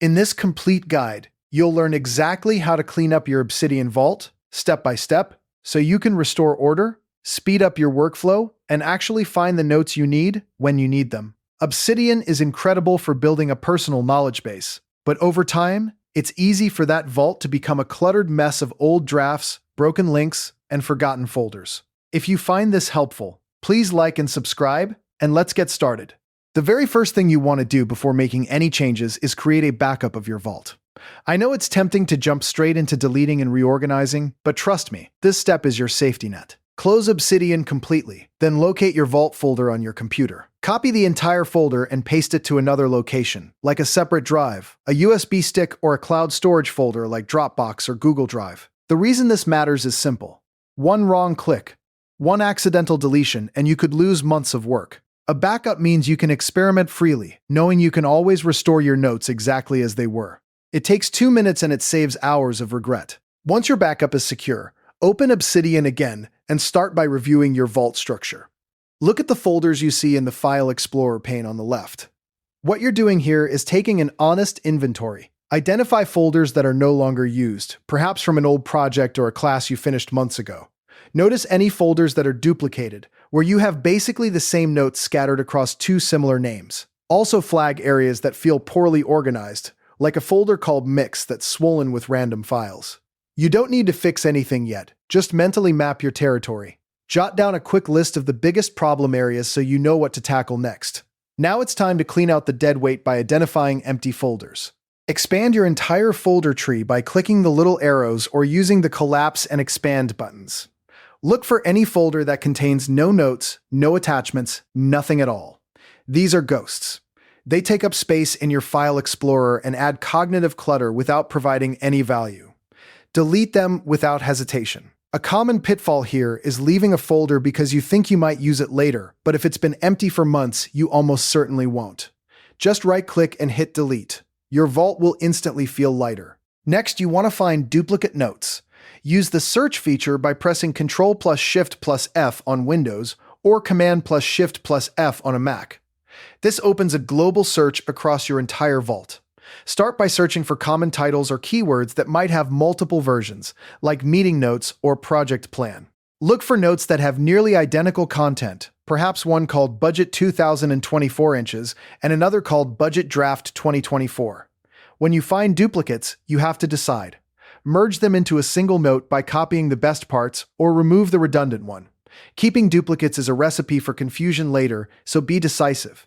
In this complete guide, you'll learn exactly how to clean up your Obsidian vault, step by step, so you can restore order, speed up your workflow, and actually find the notes you need when you need them. Obsidian is incredible for building a personal knowledge base, but over time, it's easy for that vault to become a cluttered mess of old drafts, broken links, and forgotten folders. If you find this helpful, please like and subscribe, and let's get started. The very first thing you want to do before making any changes is create a backup of your vault. I know it's tempting to jump straight into deleting and reorganizing, but trust me, this step is your safety net. Close Obsidian completely, then locate your vault folder on your computer. Copy the entire folder and paste it to another location, like a separate drive, a USB stick, or a cloud storage folder like Dropbox or Google Drive. The reason this matters is simple. One wrong click, one accidental deletion, and you could lose months of work. A backup means you can experiment freely, knowing you can always restore your notes exactly as they were. It takes 2 minutes and it saves hours of regret. Once your backup is secure, open Obsidian again and start by reviewing your vault structure. Look at the folders you see in the File Explorer pane on the left. What you're doing here is taking an honest inventory. Identify folders that are no longer used, perhaps from an old project or a class you finished months ago. Notice any folders that are duplicated, where you have basically the same notes scattered across 2 similar names. Also flag areas that feel poorly organized, like a folder called Mix that's swollen with random files. You don't need to fix anything yet, just mentally map your territory. Jot down a quick list of the biggest problem areas so you know what to tackle next. Now it's time to clean out the dead weight by identifying empty folders. Expand your entire folder tree by clicking the little arrows or using the collapse and expand buttons. Look for any folder that contains no notes, no attachments, nothing at all. These are ghosts. They take up space in your File Explorer and add cognitive clutter without providing any value. Delete them without hesitation. A common pitfall here is leaving a folder because you think you might use it later, but if it's been empty for months, you almost certainly won't. Just right-click and hit delete. Your vault will instantly feel lighter. Next, you want to find duplicate notes. Use the search feature by pressing Ctrl+Shift+F on Windows or Command+Shift+F on a Mac. This opens a global search across your entire vault. Start by searching for common titles or keywords that might have multiple versions, like meeting notes or project plan. Look for notes that have nearly identical content, perhaps one called Budget 2024 inches and another called Budget Draft 2024. When you find duplicates, you have to decide. Merge them into a single note by copying the best parts or remove the redundant one. Keeping duplicates is a recipe for confusion later, so be decisive.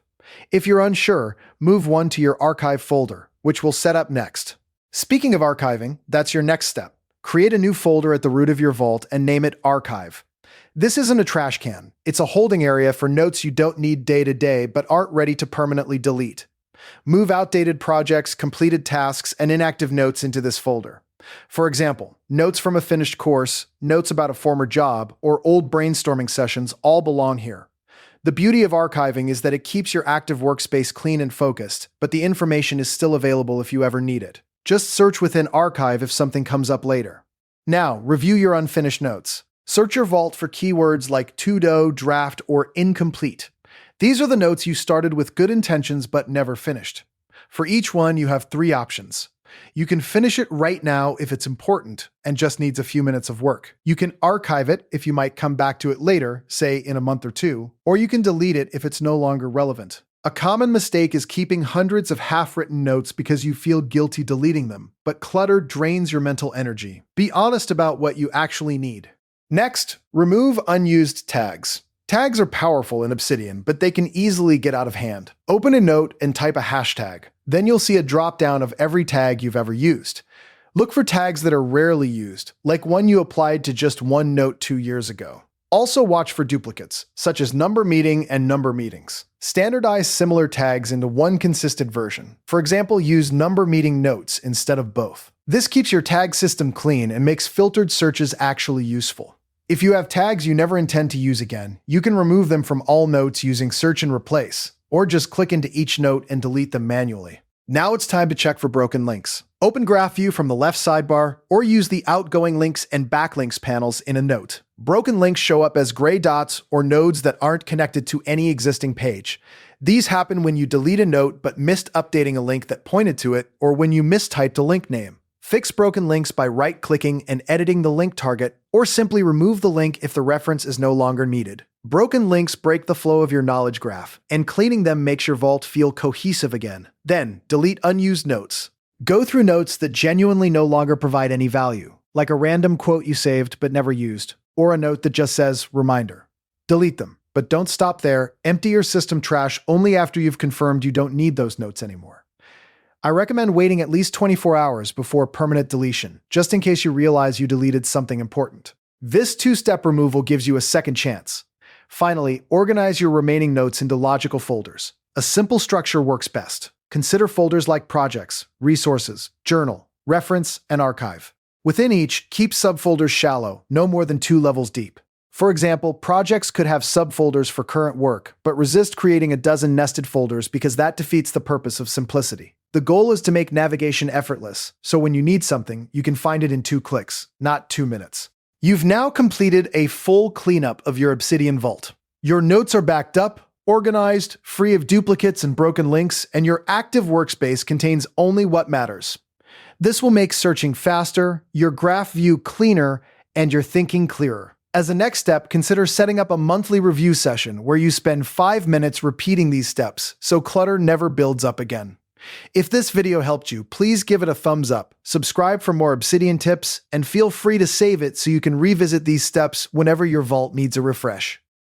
If you're unsure, move one to your archive folder, which we'll set up next. Speaking of archiving, that's your next step. Create a new folder at the root of your vault and name it Archive. This isn't a trash can. It's a holding area for notes you don't need day to day but aren't ready to permanently delete. Move outdated projects, completed tasks, and inactive notes into this folder. For example, notes from a finished course, notes about a former job, or old brainstorming sessions all belong here. The beauty of archiving is that it keeps your active workspace clean and focused, but the information is still available if you ever need it. Just search within Archive if something comes up later. Now, review your unfinished notes. Search your vault for keywords like to-do, draft, or incomplete. These are the notes you started with good intentions but never finished. For each one, you have 3 options. You can finish it right now if it's important and just needs a few minutes of work. You can archive it if you might come back to it later, say in a month or 2, or you can delete it if it's no longer relevant. A common mistake is keeping hundreds of half-written notes because you feel guilty deleting them, but clutter drains your mental energy. Be honest about what you actually need. Next, remove unused tags. Tags are powerful in Obsidian, but they can easily get out of hand. Open a note and type a hashtag. Then you'll see a drop-down of every tag you've ever used. Look for tags that are rarely used, like one you applied to just one note 2 years ago. Also watch for duplicates, such as number meeting and number meetings. Standardize similar tags into one consistent version. For example, use number meeting notes instead of both. This keeps your tag system clean and makes filtered searches actually useful. If you have tags you never intend to use again, you can remove them from all notes using Search and Replace, or just click into each note and delete them manually. Now it's time to check for broken links. Open Graph View from the left sidebar, or use the Outgoing Links and Backlinks panels in a note. Broken links show up as gray dots or nodes that aren't connected to any existing page. These happen when you delete a note but missed updating a link that pointed to it, or when you mistyped a link name. Fix broken links by right-clicking and editing the link target, or simply remove the link if the reference is no longer needed. Broken links break the flow of your knowledge graph, and cleaning them makes your vault feel cohesive again. Then, delete unused notes. Go through notes that genuinely no longer provide any value, like a random quote you saved but never used, or a note that just says, "Reminder." Delete them, but don't stop there. Empty your system trash only after you've confirmed you don't need those notes anymore. I recommend waiting at least 24 hours before permanent deletion, just in case you realize you deleted something important. This two-step removal gives you a second chance. Finally, organize your remaining notes into logical folders. A simple structure works best. Consider folders like Projects, Resources, Journal, Reference, and Archive. Within each, keep subfolders shallow, no more than 2 levels deep. For example, Projects could have subfolders for current work, but resist creating a dozen nested folders because that defeats the purpose of simplicity. The goal is to make navigation effortless, so when you need something, you can find it in 2 clicks, not 2 minutes. You've now completed a full cleanup of your Obsidian vault. Your notes are backed up, organized, free of duplicates and broken links, and your active workspace contains only what matters. This will make searching faster, your graph view cleaner, and your thinking clearer. As a next step, consider setting up a monthly review session where you spend 5 minutes repeating these steps so clutter never builds up again. If this video helped you, please give it a thumbs up, subscribe for more Obsidian tips, and feel free to save it so you can revisit these steps whenever your vault needs a refresh.